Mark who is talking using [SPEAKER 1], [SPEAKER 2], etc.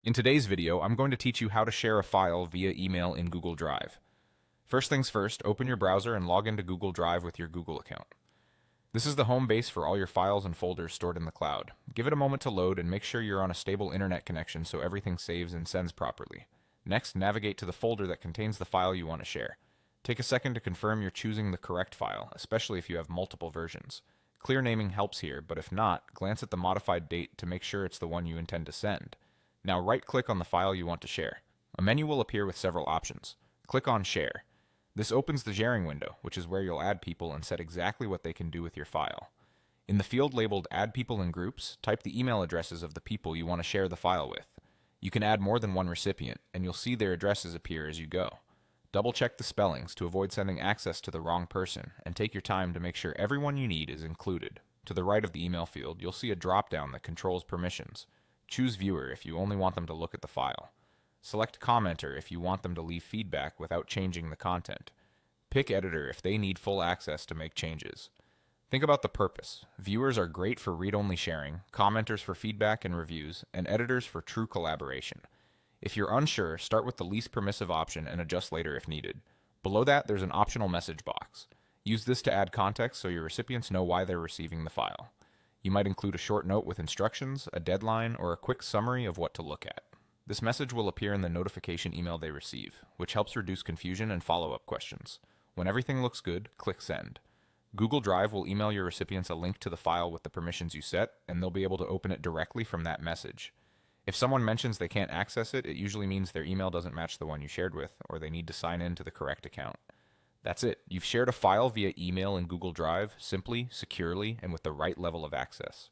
[SPEAKER 1] In today's video, I'm going to teach you how to share a file via email in Google Drive. First things first, open your browser and log into Google Drive with your Google account. This is the home base for all your files and folders stored in the cloud. Give it a moment to load and make sure you're on a stable internet connection so everything saves and sends properly. Next, navigate to the folder that contains the file you want to share. Take a second to confirm you're choosing the correct file, especially if you have multiple versions. Clear naming helps here, but if not, glance at the modified date to make sure it's the one you intend to send. Now right-click on the file you want to share. A menu will appear with several options. Click on Share. This opens the sharing window, which is where you'll add people and set exactly what they can do with your file. In the field labeled Add People in Groups, type the email addresses of the people you want to share the file with. You can add more than one recipient, and you'll see their addresses appear as you go. Double-check the spellings to avoid sending access to the wrong person, and take your time to make sure everyone you need is included. To the right of the email field, you'll see a drop-down that controls permissions. Choose Viewer if you only want them to look at the file. Select Commenter if you want them to leave feedback without changing the content. Pick Editor if they need full access to make changes. Think about the purpose. Viewers are great for read-only sharing, commenters for feedback and reviews, and editors for true collaboration. If you're unsure, start with the least permissive option and adjust later if needed. Below that, there's an optional message box. Use this to add context so your recipients know why they're receiving the file. You might include a short note with instructions, a deadline, or a quick summary of what to look at. This message will appear in the notification email they receive, which helps reduce confusion and follow-up questions. When everything looks good, click Send. Google Drive will email your recipients a link to the file with the permissions you set, and they'll be able to open it directly from that message. If someone mentions they can't access it, it usually means their email doesn't match the one you shared with, or they need to sign in to the correct account. That's it. You've shared a file via email in Google Drive, simply, securely, and with the right level of access.